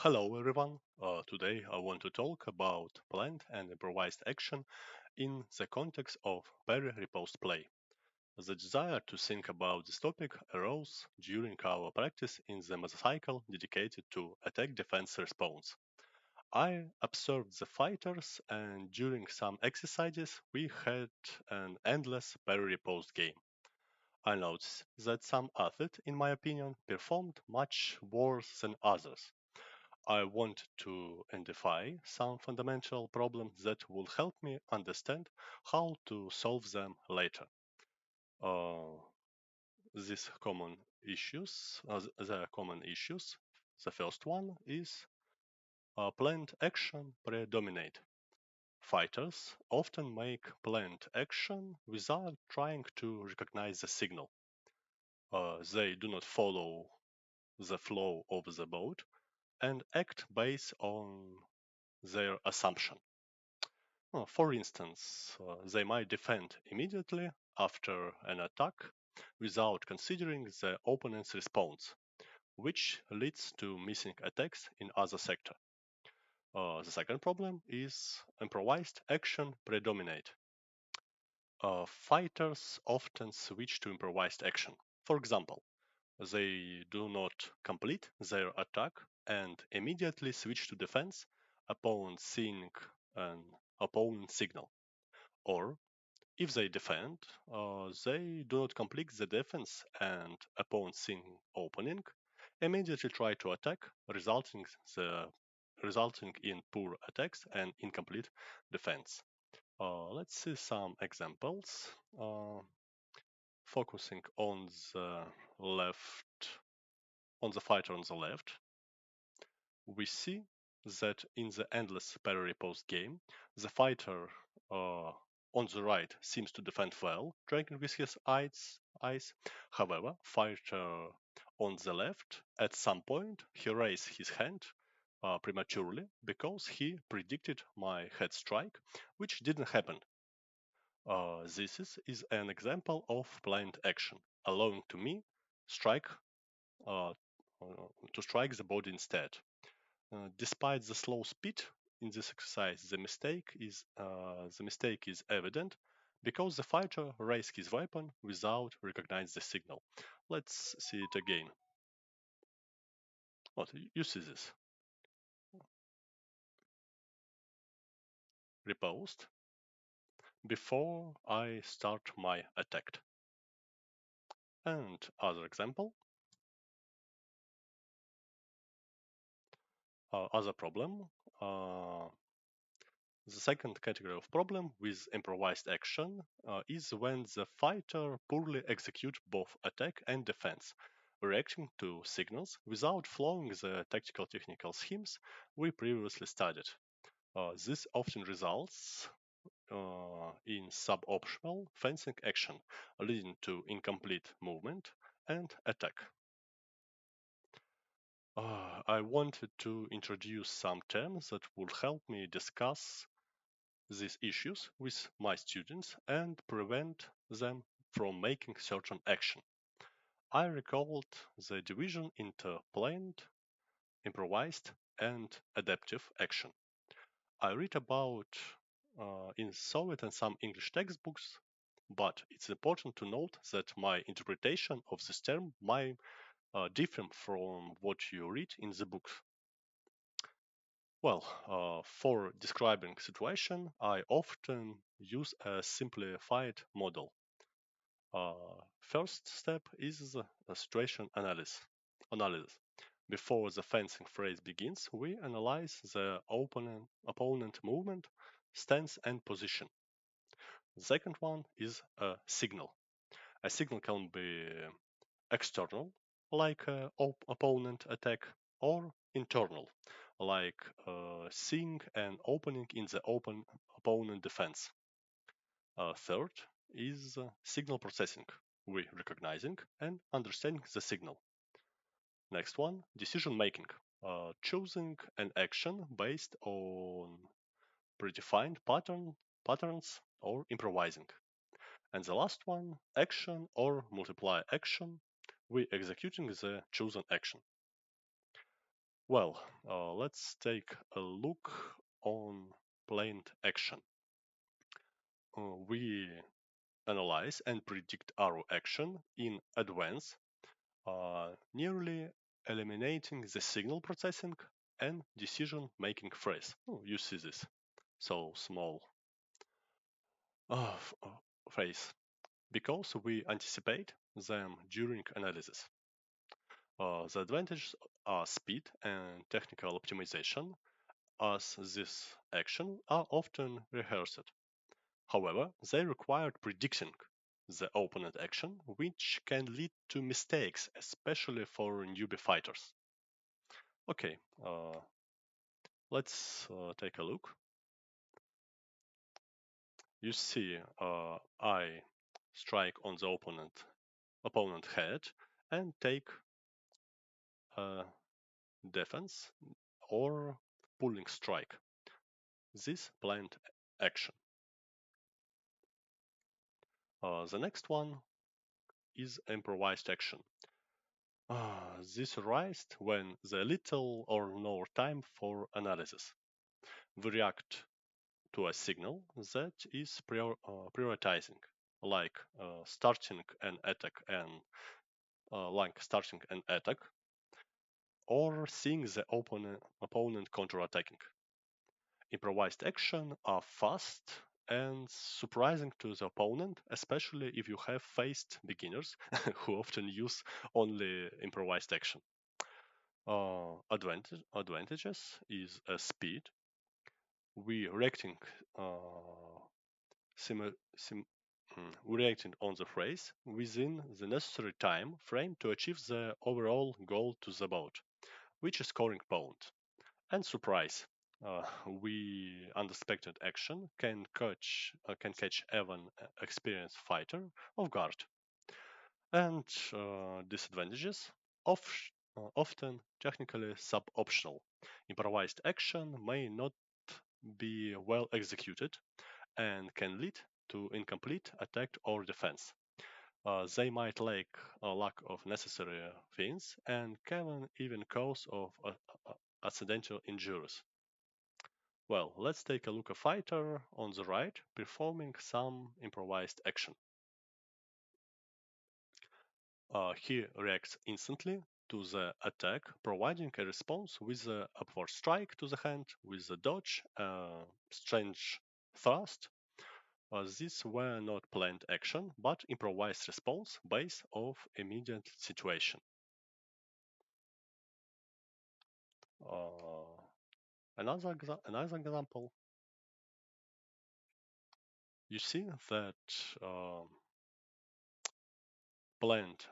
Hello everyone. Today I want to talk about planned and improvised action in the context of parry-riposte play. The desire to think about this topic arose during our practice in the motorcycle dedicated to attack defense response. I observed the fighters and during some exercises we had an endless parry-riposte game. I noticed that some athletes, in my opinion, performed much worse than others. I want to identify some fundamental problems that will help me understand how to solve them later. Uh, these common the common issues. The first one is planned action predominate. Fighters often make planned action without trying to recognize the signal. They do not follow the flow of the boat and act based on their assumption. For instance, they might defend immediately after an attack without considering the opponent's response, which leads to missing attacks in other sectors. The second problem is improvised action predominate. Fighters often switch to improvised action. For example, they do not complete their attack and immediately switch to defense upon seeing an opponent signal. Or if they defend, they do not complete the defense and upon seeing opening, immediately try to attack, resulting in poor attacks and incomplete defense. Let's see some examples. Focusing left, on the fighter on the left, we see that in the endless parry-riposte game, the fighter on the right seems to defend well, dragging with his eyes. However, fighter on the left, at some point, he raised his hand prematurely because he predicted my head strike, which didn't happen. This is an example of planned action, allowing to me strike uh, to strike the body instead. Despite the slow speed in this exercise, the mistake is evident because the fighter raised his weapon without recognizing the signal. Let's see it again. What you see this? Riposte before I start my attack. And other example, other problem. Uh, The second category of problem with improvised action is when the fighter poorly executes both attack and defense, reacting to signals without following the tactical technical schemes we previously studied. This often results in suboptimal fencing action, leading to incomplete movement and attack. I wanted to introduce some terms that would help me discuss these issues with my students and prevent them from making certain action. I recalled the division into planned, improvised, and adaptive action. I read about in Soviet and some English textbooks, but it's important to note that my interpretation of this term might differ from what you read in the books. Well, for describing situation, I often use a simplified model. First step is a situation analysis. Before the fencing phase begins, we analyze the opponent movement, stance, and position. The second one is a signal. A signal can be external, like opponent attack, or internal, like seeing an opening in the open opponent defense. Third is signal processing. We recognizing and understanding the signal. Next one, decision making. Choosing an action based on predefined patterns or improvising. And the last one, action or multiply action. We executing the chosen action. Well, let's take a look on planned action. We analyze and predict our action in advance, nearly eliminating the signal processing and decision-making phase. Oh, you see this so small phase because we anticipate them during analysis. The advantages are speed and technical optimization, as this action are often rehearsed. However, they require predicting the opponent action, which can lead to mistakes, especially for newbie fighters. Okay, let's take a look. You see, I strike on the opponent head and take a defense or pulling strike. This planned action. The next one is improvised action. This arises when the little or no time for analysis. We react to a signal that is prioritizing, like starting an attack and or seeing the opponent counterattacking. Improvised action are fast and surprising to the opponent, especially if you have faced beginners who often use only improvised action. Advantages is speed. We reacting sim- sim- reacting on the phrase within the necessary time frame to achieve the overall goal to the boat, which is scoring point. And surprise. We unexpected action can catch even experienced fighter off guard. And disadvantages of, often technically sub-optional. Improvised action may not be well executed and can lead to incomplete attack or defense. They might lack a lack of necessary things and can even cause of accidental injuries. Well, let's take a look at a fighter on the right performing some improvised action. He reacts instantly to the attack, providing a response with the upward strike to the hand, with the dodge, strange thrust. These were not planned action, but improvised response based of immediate situation. Uh, another example, you see that planned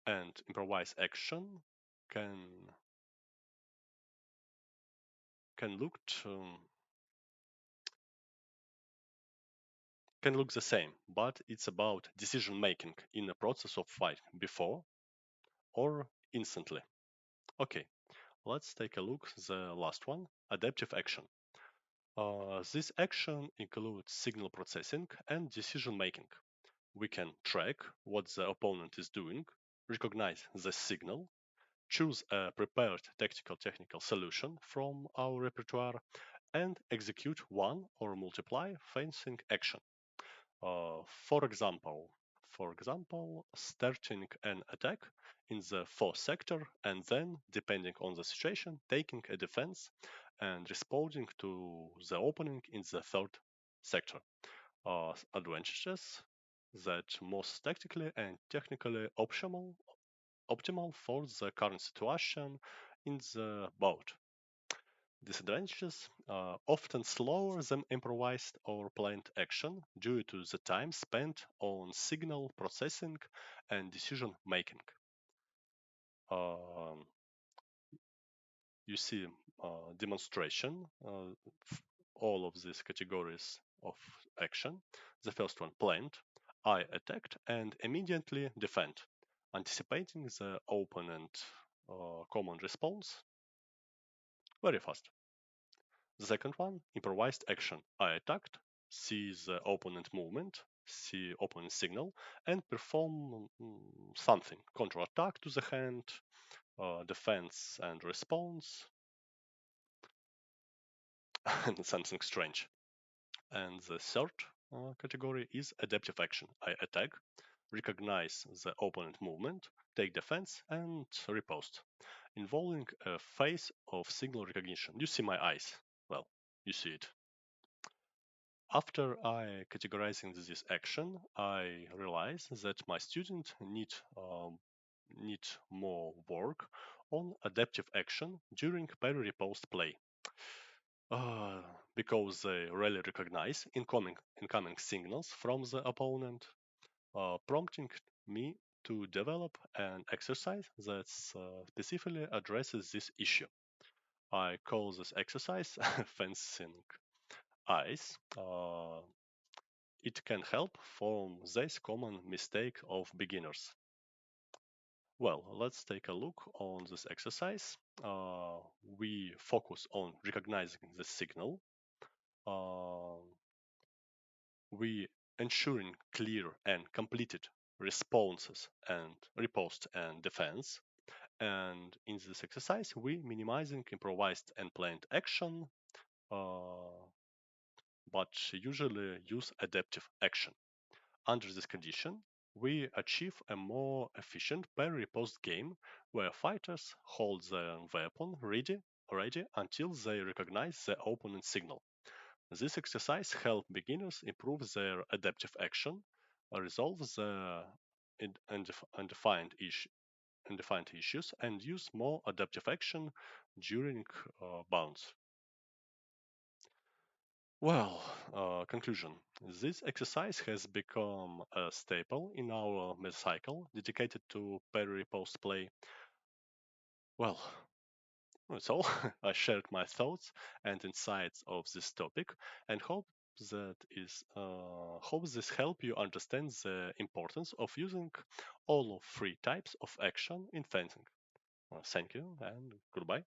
and improvised action can can look to, can look the same, but it's about decision making in a process of fight before or instantly. Okay, let's take a look the last one, adaptive action. This action includes signal processing and decision making. We can track what the opponent is doing, recognize the signal, choose a prepared tactical technical solution from our repertoire, and execute one or multiply fencing action. Uh, for example, starting an attack in the fourth sector and then, depending on the situation, taking a defense and responding to the opening in the third sector. Advantages that most tactically and technically optimal for the current situation in the boat. Disadvantages are often slower than improvised or planned action due to the time spent on signal processing and decision making. Um, you see demonstration all of these categories of action. The first one, planned. I attacked and immediately defend, anticipating the opponent common response very fast. The second one, improvised action. I attacked, see the opponent movement, see opponent signal, and perform something. Counter attack to the hand, defense and response, and something strange. And the third category is adaptive action. I attack, recognize the opponent movement, take defense, and riposte, involving a phase of signal recognition. You see my eyes. Well, you see it. After I categorizing this action, I realize that my student need more work on adaptive action during parry-riposte play. Uh, because they rarely recognize incoming signals from the opponent, prompting me to develop an exercise that specifically addresses this issue. I call this exercise fencing eyes. It can help from this common mistake of beginners. Well, let's take a look on this exercise. We focus on recognizing the signal. Uh, we ensuring clear and completed responses and riposte and defense. And in this exercise, we minimizing improvised and planned action, uh, but usually use adaptive action. Under this condition, we achieve a more efficient parry-riposte game where fighters hold their weapon ready until they recognize the opponent's signal. This exercise helps beginners improve their adaptive action, resolve the undefined, undefined issues, and use more adaptive action during bounds. Well, conclusion. This exercise has become a staple in our metacycle dedicated to parry post play. Well, that's all. I shared my thoughts and insights of this topic and hope this help you understand the importance of using all of three types of action in fencing. Thank you and goodbye.